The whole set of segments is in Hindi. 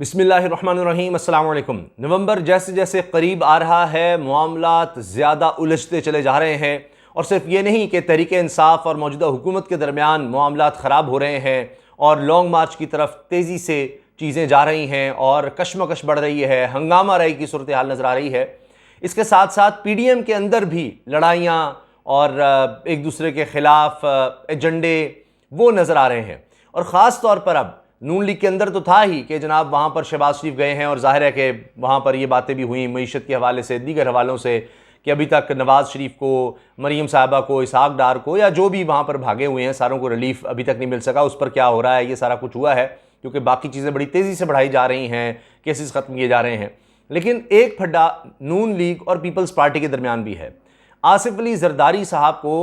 बिस्मिल्लाहिर्रहमानिर्रहीम, अस्सलाम वालेकुम। नवंबर जैसे जैसे करीब आ रहा है, मामलात ज़्यादा उलझते चले जा रहे हैं। और सिर्फ ये नहीं कि तहरीक इंसाफ और मौजूदा हुकूमत के दरमियान मामलात ख़राब हो रहे हैं और लॉन्ग मार्च की तरफ तेज़ी से चीज़ें जा रही हैं और कशमकश बढ़ रही है, हंगामा रही की सूरत हाल नज़र आ रही है। इसके साथ साथ PDM के अंदर भी लड़ाइयाँ और एक दूसरे के ख़िलाफ़ एजेंडे वो नज़र आ रहे हैं। और ख़ास तौर पर अब नून लीग के अंदर तो था ही कि जनाब वहाँ पर शहबाज शरीफ गए हैं और जाहिर है कि वहाँ पर ये बातें भी हुई मईशत के हवाले से, दीगर हवालों से, कि अभी तक नवाज़ शरीफ को, मरीम साहबा को, इसहाक डार को या जो भी वहाँ पर भागे हुए हैं सारों को रिलीफ अभी तक नहीं मिल सका। उस पर क्या हो रहा है, ये सारा कुछ हुआ है क्योंकि बाकी चीज़ें बड़ी तेज़ी से बढ़ाई जा रही हैं, केसेस ख़त्म किए जा रहे हैं। लेकिन एक फड्डा नून लीग और पीपल्स पार्टी के दरमियान भी है। आसिफ अली जरदारी साहब को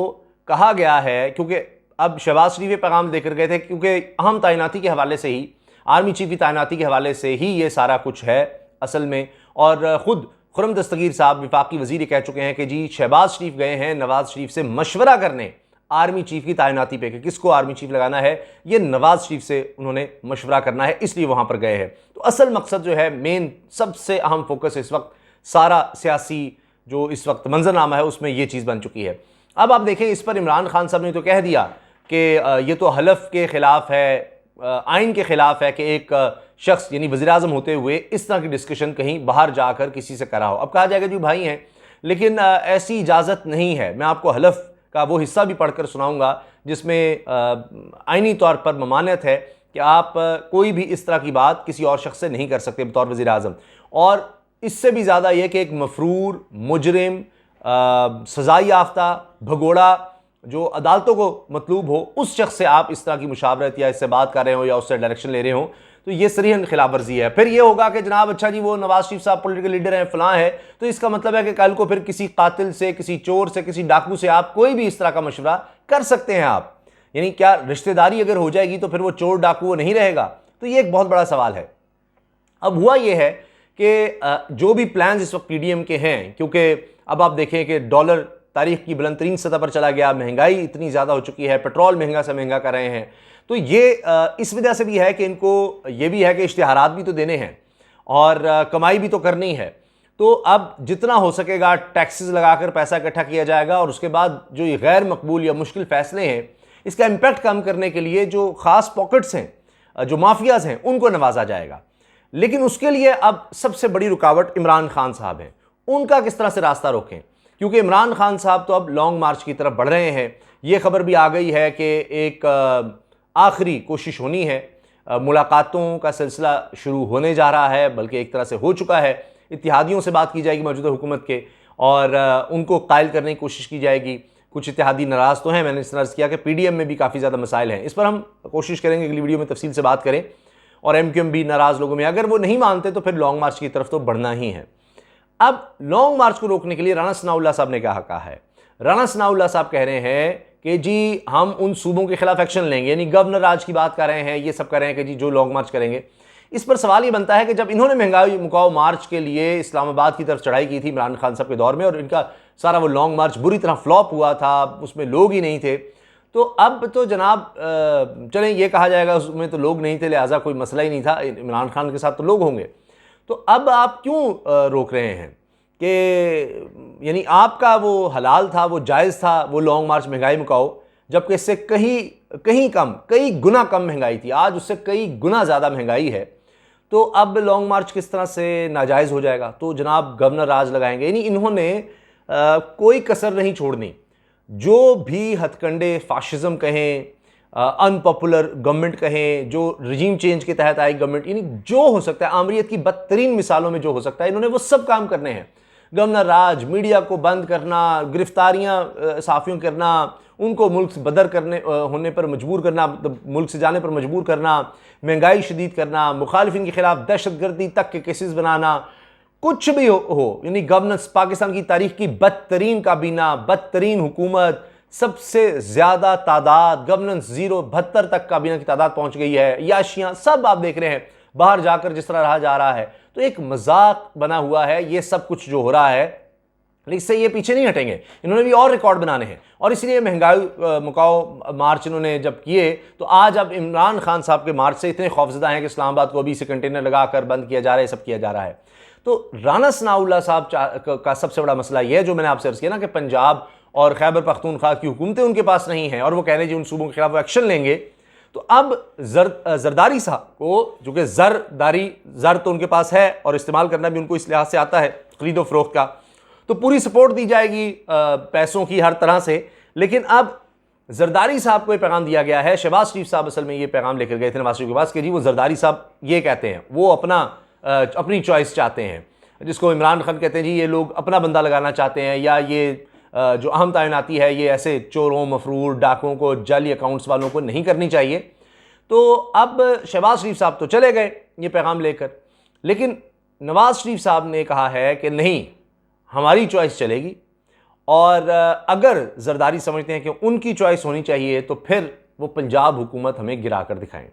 कहा गया है, क्योंकि अब शहबाज शरीफ ये पैगाम देकर गए थे, क्योंकि अहम तैनाती के हवाले से ही, आर्मी चीफ की तैनाती के हवाले से ही ये सारा कुछ है असल में। और ख़ुद खुर्रम दस्तगीर साहब वफाकी वज़ीर कह चुके हैं कि जी शहबाज शरीफ गए हैं नवाज़ शरीफ से मशवरा करने आर्मी चीफ की तैनाती पे कि किसको आर्मी चीफ लगाना है, ये नवाज़ शरीफ से उन्होंने मशवरा करना है, इसलिए वहाँ पर गए हैं। तो असल मकसद जो है, मेन सबसे अहम फोकस इस वक्त सारा सियासी जो इस वक्त मंजरनामा है उसमें ये चीज़ बन चुकी है। अब आप देखें, इस पर इमरान खान साहब ने तो कह दिया कि ये तो हलफ के ख़िलाफ़ है, आइन के ख़िलाफ़ है कि एक शख्स यानी वज़ीर-ए-आज़म होते हुए इस तरह की डिस्कशन कहीं बाहर जाकर किसी से करा हो। अब कहा जाएगा जी भाई हैं, लेकिन ऐसी इजाज़त नहीं है। मैं आपको हलफ का वो हिस्सा भी पढ़कर सुनाऊंगा जिसमें आइनी तौर पर ममानियत है कि आप कोई भी इस तरह की बात किसी और शख्स से नहीं कर सकते बतौर वज़ीर-ए-आज़म। और इससे भी ज़्यादा यह कि एक मफरूर, मुजरिम, सज़ा याफ्ता, भगोड़ा जो अदालतों को मतलूब हो, उस शख्स से आप इस तरह की मुशावरत या इससे बात कर रहे हो या उससे डायरेक्शन ले रहे हो, तो ये सरीहन खिलाफ वर्जी है। फिर ये होगा कि जनाब अच्छा जी वो नवाज़ शरीफ साहब पॉलिटिकल लीडर हैं, फलां है, तो इसका मतलब है कि कल को फिर किसी कातिल से, किसी चोर से, किसी डाकू से आप कोई भी इस तरह का मशवरा कर सकते हैं आप। यानी क्या रिश्तेदारी अगर हो जाएगी तो फिर वो चोर डाकू वो नहीं रहेगा? तो ये एक बहुत बड़ा सवाल है। अब हुआ ये है कि जो भी प्लान्स इस वक्त PDM के हैं, क्योंकि अब आप देखें कि डॉलर तारीख की बुलंद तरीन सतह पर चला गया, महंगाई इतनी ज़्यादा हो चुकी है, पेट्रोल महंगा से महंगा कर रहे हैं, तो ये इस वजह से भी है कि इनको ये भी है कि इश्तिहारात भी तो देने हैं और कमाई भी तो करनी है। तो अब जितना हो सकेगा टैक्सेस लगाकर पैसा इकट्ठा किया जाएगा और उसके बाद जो ये गैर मकबूल या मुश्किल फ़ैसले हैं, इसका इम्पैक्ट कम करने के लिए जो ख़ास पॉकेट्स हैं, जो माफियाज़ हैं, उनको नवाजा जाएगा। लेकिन उसके लिए अब सबसे बड़ी रुकावट इमरान खान साहब हैं। उनका किस तरह से रास्ता रोकें, क्योंकि इमरान खान साहब तो अब लॉन्ग मार्च की तरफ बढ़ रहे हैं। ये खबर भी आ गई है कि एक आखिरी कोशिश होनी है, मुलाकातों का सिलसिला शुरू होने जा रहा है, बल्कि एक तरह से हो चुका है। इत्तेहादियों से बात की जाएगी मौजूदा हुकूमत के और उनको कायल करने की कोशिश की जाएगी। कुछ इत्तेहादी नाराज़ तो हैं, मैंने इस तरह किया कि PDM में भी काफ़ी ज़्यादा मसाइल हैं। इस पर हम कोशिश करेंगे अगली वीडियो में तफसील से बात करें। और MQM भी नाराज़ लोगों में, अगर वो नहीं मानते तो फिर लॉन्ग मार्च की तरफ तो बढ़ना ही है। अब लॉन्ग मार्च को रोकने के लिए राना सनाउल्लाह साहब ने क्या कहा है? राना सनाउल्लाह साहब कह रहे हैं कि जी हम उन सूबों के खिलाफ एक्शन लेंगे, यानी गवर्नर राज की बात कर रहे हैं, ये सब कर रहे हैं कि जी जो लॉन्ग मार्च करेंगे। इस पर सवाल ये बनता है कि जब इन्होंने महंगाई मुकाओ मार्च के लिए इस्लामाबाद की तरफ चढ़ाई की थी इमरान खान साहब के दौर में, और इनका सारा वो लॉन्ग मार्च बुरी तरह फ्लॉप हुआ था, उसमें लोग ही नहीं थे, तो अब तो जनाब चलें ये कहा जाएगा उसमें तो लोग नहीं थे लिहाजा कोई मसला ही नहीं था, इमरान खान के साथ तो लोग होंगे। तो अब आप क्यों रोक रहे हैं कि यानी आपका वो हलाल था, वो जायज़ था, वो लॉन्ग मार्च महंगाई मुकाओ, जबकि इससे कहीं कम, कई गुना कम महंगाई थी, आज उससे कई गुना ज़्यादा महंगाई है। तो अब लॉन्ग मार्च किस तरह से नाजायज़ हो जाएगा? तो जनाब गवर्नर राज लगाएंगे, यानी इन्होंने कोई कसर नहीं छोड़नी। जो भी हथकंडे, फाशिज़म कहें, अनपॉपुलर गवर्नमेंट कहें, जो रजीम चेंज के तहत आई गवर्नमेंट, यानी जो हो सकता है आमरीत की बदतरीन मिसालों में जो हो सकता है, इन्होंने वो सब काम करने हैं। गवर्नर राज, मीडिया को बंद करना, गिरफ्तारियां सहाफ़ियों करना, उनको मुल्क से बदर करने होने पर मजबूर करना, मुल्क से जाने पर मजबूर करना, महंगाई शदीद करना, मुखालिफिन के खिलाफ दहशतगर्दी तक के केसेस बनाना, कुछ भी हो यानी गवर्नेंस, पाकिस्तान की तारीख की बदतरीन काबीना, बदतरीन हुकूमत, सबसे ज़्यादा तादाद, गवर्नेंस ज़ीरो, 72 तक काबीना की तादाद पहुंच गई है, याशियाँ सब आप देख रहे हैं बाहर जाकर जिस तरह रहा जा रहा है। तो एक मजाक बना हुआ है ये सब कुछ जो हो रहा है, लेकिन इससे ये पीछे नहीं हटेंगे, इन्होंने भी और रिकॉर्ड बनाने हैं। और इसलिए महंगाई मुकाओ मार्च इन्होंने जब किए तो आज अब इमरान खान साहब के मार्च से इतने खौफजदा हैं कि इस्लामाबाद को अभी से कंटेनर लगाकर बंद किया जा रहा है, सब किया जा रहा है। तो राना सनाउल्लाह साहब का सबसे बड़ा मसला यह है जो मैंने आपसे अर्ज किया ना कि पंजाब और खैबर पख्तूनख्वा की हुकूमतें उनके पास नहीं हैं और वो कह रहे हैं जी उन सूबों के खिलाफ वो एक्शन लेंगे। तो अब जरदारी साहब को, जो कि जर तो उनके पास है और इस्तेमाल करना भी उनको इस लिहाज से आता है खरीदो फरोख्त का, तो पूरी सपोर्ट दी जाएगी पैसों की हर तरह से। लेकिन अब जरदारी साहब को ये पैगाम दिया गया है, शहबाज शरीफ साहब असल में ये पैगाम लेकर गए थे नवाज शरीफ के पास कि जी वो जरदारी साहब ये कहते हैं वो अपनी चॉइस चाहते हैं, जिसको इमरान खान कहते हैं जी ये लोग अपना बंदा लगाना चाहते हैं, या ये जो अहम तैनाती है ये ऐसे चोरों, मफरूर, डाकुओं को, जाली अकाउंट्स वालों को नहीं करनी चाहिए। तो अब शहबाज शरीफ साहब तो चले गए ये पैगाम लेकर, लेकिन नवाज शरीफ साहब ने कहा है कि नहीं, हमारी चॉइस चलेगी, और अगर जरदारी समझते हैं कि उनकी चॉइस होनी चाहिए तो फिर वो पंजाब हुकूमत हमें गिरा कर दिखाएं।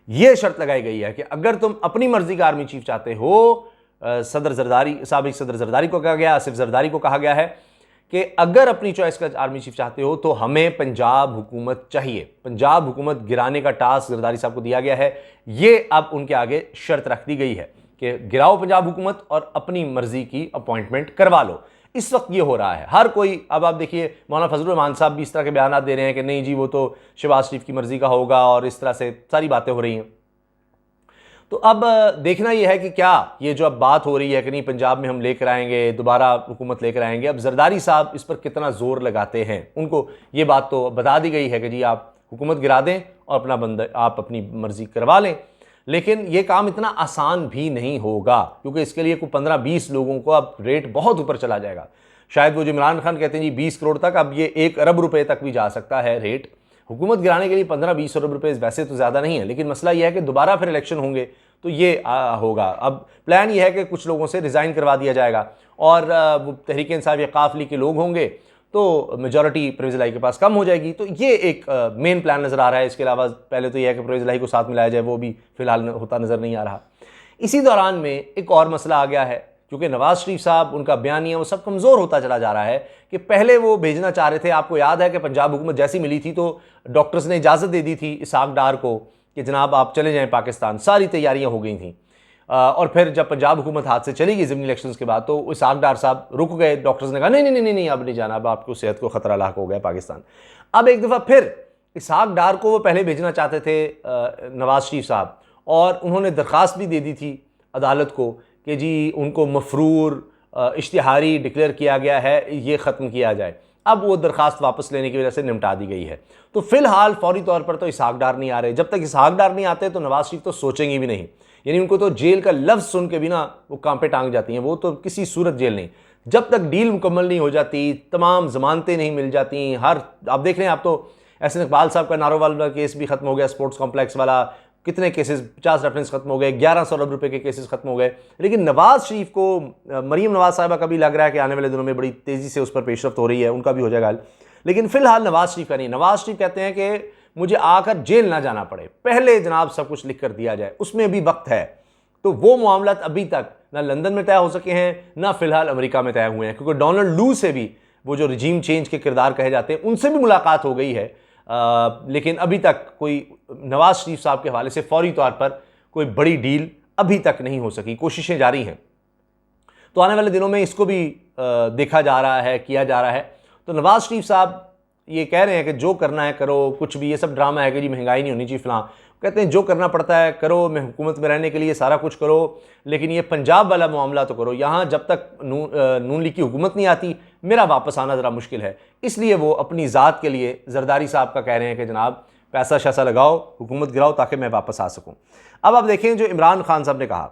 यह शर्त लगाई गई है कि अगर तुम अपनी मर्जी का आर्मी चीफ चाहते हो, साबिक सदर जरदारी को कहा गया, आसिफ जरदारी को कहा गया है कि अगर अपनी चॉइस का आर्मी चीफ चाहते हो तो हमें पंजाब हुकूमत चाहिए। पंजाब हुकूमत गिराने का टास्क जरदारी साहब को दिया गया है। ये अब उनके आगे शर्त रख दी गई है कि गिराओ पंजाब हुकूमत और अपनी मर्जी की अपॉइंटमेंट करवा लो। इस वक्त ये हो रहा है, हर कोई, अब आप देखिए मौलाना फजलुर रहमान साहब भी इस तरह के बयान दे रहे हैं कि नहीं जी वो तो शहबाज शरीफ की मर्जी का होगा, और इस तरह से सारी बातें हो रही हैं। तो अब देखना यह है कि क्या ये जो अब बात हो रही है कि नहीं पंजाब में हम लेकर आएंगे, दोबारा हुकूमत लेकर आएंगे, अब जरदारी साहब इस पर कितना जोर लगाते हैं। उनको ये बात तो बता दी गई है कि जी आप हुकूमत गिरा दें और अपना बंदा आप अपनी मर्जी करवा लें, लेकिन ये काम इतना आसान भी नहीं होगा, क्योंकि इसके लिए कोई 15-20 लोगों को अब रेट बहुत ऊपर चला जाएगा। शायद वो जो इमरान खान कहते हैं जी 20 करोड़ तक, अब ये 1 अरब रुपए तक भी जा सकता है रेट। हुकूमत गिराने के लिए 15-20 अरब रुपए वैसे तो ज़्यादा नहीं है, लेकिन मसला यह है कि दोबारा फिर इलेक्शन होंगे तो ये होगा। अब प्लान ये है कि कुछ लोगों से रिज़ाइन करवा दिया जाएगा, और वो तहरीक इंसाफ या काफली के लोग होंगे तो मेजॉरिटी परवेज़ इलाही के पास कम हो जाएगी। तो ये एक मेन प्लान नज़र आ रहा है। इसके अलावा पहले तो यह है कि परवेज़ इलाही को साथ मिलाया जाए, वो भी फिलहाल होता नज़र नहीं आ रहा। इसी दौरान में एक और मसला आ गया है, क्योंकि नवाज शरीफ साहब, उनका बयानिया वो सब कमज़ोर होता चला जा रहा है कि पहले वो भेजना चाह रहे थे। आपको याद है कि पंजाब हुकूमत जैसी मिली थी तो डॉक्टर्स ने इजाज़त दे दी थी इसहाक डार को कि जनाब आप चले जाएं पाकिस्तान, सारी तैयारियां हो गई थी। और फिर जब पंजाब हुकूमत हाथ से चली गई ज़िमनी इलेक्शंस के बाद तो इसहाक डार साहब रुक गए। डॉक्टर्स ने कहा नहीं नहीं नहीं नहीं अब नहीं जाना, अब आपको सेहत को ख़तरा लाक हो गया पाकिस्तान। अब एक दफ़ा फिर इसहाक डार को वो पहले भेजना चाहते थे नवाज शरीफ साहब, और उन्होंने दरख्वास्त भी दे दी थी अदालत को कि जी उनको मफरूर इश्तिहारी डिक्लेयर किया गया है, ये ख़त्म किया जाए। अब वो दरख्वास्त वापस लेने की वजह से निपटा दी गई है। तो फिलहाल फौरी तौर पर तो इसहाक डार नहीं आ रहे। जब तक इसहाक डार नहीं आते तो नवाज शरीफ तो सोचेंगे भी नहीं, यानी उनको तो जेल का लफ्ज़ सुन के भी ना वो काम पे टांग जाती हैं, वो तो किसी सूरत जेल नहीं। जब तक डील मुकम्मल नहीं हो जाती, तमाम जमानतें नहीं मिल जाती, हर आप देख रहे हैं, आप तो एहसन इकबाल साहब का नारोवाल वाला केस भी ख़त्म हो गया, स्पोर्ट्स कॉम्प्लेक्स वाला, कितने केसेस 50 रेफरेंस खत्म हो गए, 1100 अरब रुपए के केसेस खत्म हो गए। लेकिन नवाज शरीफ को, मरीम नवाज साहिबा का भी लग रहा है कि आने वाले दिनों में बड़ी तेज़ी से उस पर पेशरफ्त हो रही है, उनका भी हो जाएगा। लेकिन फिलहाल नवाज शरीफ का नहीं। नवाज शरीफ कहते हैं कि मुझे आकर जेल ना जाना पड़े, पहले जनाब सब कुछ लिख कर दिया जाए, उसमें भी वक्त है। तो वो मामला अभी तक ना लंदन में तय हो सके हैं, ना फिलहाल अमेरिका में तय हुए हैं, क्योंकि डोनाल्ड लू से भी, वो जो रिजीम चेंज के किरदार कहे जाते हैं, उनसे भी मुलाकात हो गई है। लेकिन अभी तक कोई नवाज शरीफ साहब के हवाले से फौरी तौर पर कोई बड़ी डील अभी तक नहीं हो सकी। कोशिशें जारी हैं, तो आने वाले दिनों में इसको भी देखा जा रहा है, किया जा रहा है। तो नवाज शरीफ साहब ये कह रहे हैं कि जो करना है करो, कुछ भी ये सब ड्रामा है कि जी महंगाई नहीं होनी चाहिए फलां, कहते हैं जो करना पड़ता है करो, मैं हुकूमत में रहने के लिए सारा कुछ करो, लेकिन ये पंजाब वाला मामला तो करो। यहाँ जब तक नून लीग की हुकूमत नहीं आती मेरा वापस आना ज़रा मुश्किल है। इसलिए वो अपनी ज़ात के लिए जरदारी साहब का कह रहे हैं कि जनाब पैसा शैसा लगाओ, हुकूमत गिराओ ताकि मैं वापस आ सकूँ। अब आप देखें जो इमरान खान साहब ने कहा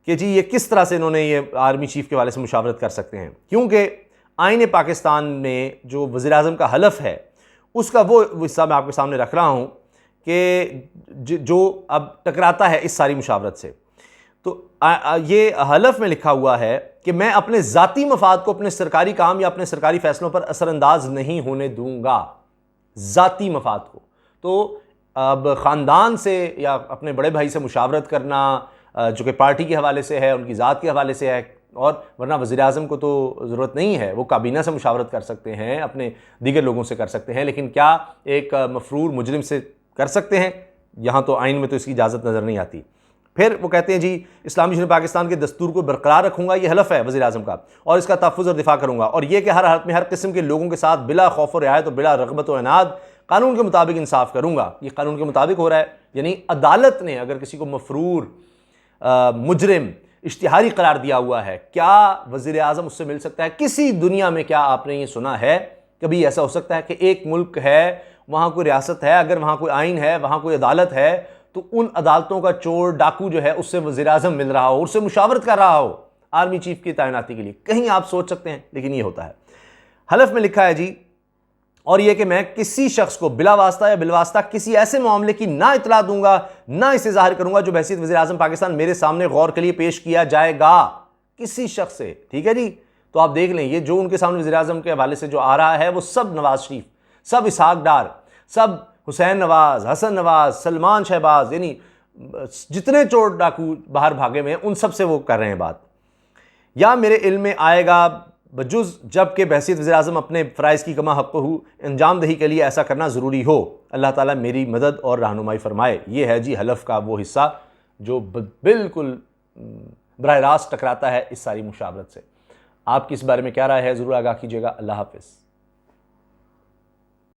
कि जी ये किस तरह से इन्होंने ये आर्मी चीफ़ के हवाले से मुशावरत कर सकते हैं, क्योंकि आईन पाकिस्तान में जो वज़ीर-ए-आज़म का हलफ है उसका वो हिस्सा मैं आपके सामने रख रहा हूँ कि जो अब टकराता है इस सारी मुशावरत से। तो ये हलफ में लिखा हुआ है कि मैं अपने ज़ाती मफाद को अपने सरकारी काम या अपने सरकारी फैसलों पर असरअंदाज नहीं होने दूंगा। ज़ाती मफाद को तो अब ख़ानदान से या अपने बड़े भाई से मुशावरत करना, जो कि पार्टी के हवाले से है, उनकी ज़ात के हवाले से है, और वरना वज़ीर-ए-आज़म को तो ज़रूरत नहीं है, वो काबीना से मुशावरत कर सकते हैं, अपने दीगर लोगों से कर सकते हैं, लेकिन क्या एक मफरूर मुजरिम से कर सकते हैं? यहाँ तो आइन में तो इसकी इजाज़त नज़र नहीं आती। फिर वो कहते हैं जी इस्लामी जनूब पाकिस्तान के दस्तूर को बरकरार रखूंगा, ये हलफ है वज़ीर-ए-आज़म का, और इसका तहफ़्फ़ुज़ और दिफा करूंगा, और ये कि हर हालत में हर किस्म के लोगों के साथ बिला खौफ और रियायत और बिला रग़बत और इनाद कानून के मुताबिक इंसाफ करूंगा। ये कानून के मुताबिक हो रहा है, यानी अदालत ने अगर किसी को मफरूर मुजरिम इश्तिहारी करार दिया हुआ है, क्या वज़ीर-ए-आज़म उससे मिल सकता है? किसी दुनिया में क्या आपने ये सुना है कभी ऐसा हो सकता है कि एक मुल्क है, वहाँ कोई रियासत है, अगर वहाँ कोई आइन है, वहाँ कोई अदालत है, तो उन अदालतों का चोर डाकू जो है उससे वज़ीर-ए-आज़म मिल रहा हो, उससे मुशावरत कर रहा हो आर्मी चीफ की तैनाती के लिए? कहीं आप सोच सकते हैं? लेकिन ये होता है। हलफ में लिखा है जी, और यह कि मैं किसी शख्स को बिला वास्ता या बिलवास्ता किसी ऐसे मामले की ना इतला दूंगा, ना इसे जाहिर करूंगा जो बहसीत वज़ीर-ए-आज़म पाकिस्तान मेरे सामने गौर के लिए पेश किया जाएगा, किसी शख्स से। ठीक है जी, तो आप देख लें, ये जो उनके सामने वज़ीर-ए-आज़म के हवाले से जो आ रहा है वो सब नवाज शरीफ, सब इसहाक डार, सब हुसैन नवाज, हसन नवाज, सलमान शहबाज, यानी जितने चोर डाकू बाहर भागे हुए हैं उन सब से वो कर रहे हैं बात। या मेरे इल्म में आएगा बजुज़ जबकि बहसीत वज़ीर-ए-आज़म अपने फ़राइज़ की कमा हक़्क़हू अंजाम दही के लिए ऐसा करना ज़रूरी हो। अल्लाह ताला मेरी मदद और रहनुमाई फ़रमाए। ये है जी हलफ का वो हिस्सा जो बिल्कुल बराह रास्त टकराता है इस सारी मुशावरत से। आपकी इस बारे में क्या राय है, ज़रूर आगाह कीजिएगा। अल्लाह हाफ़िज़।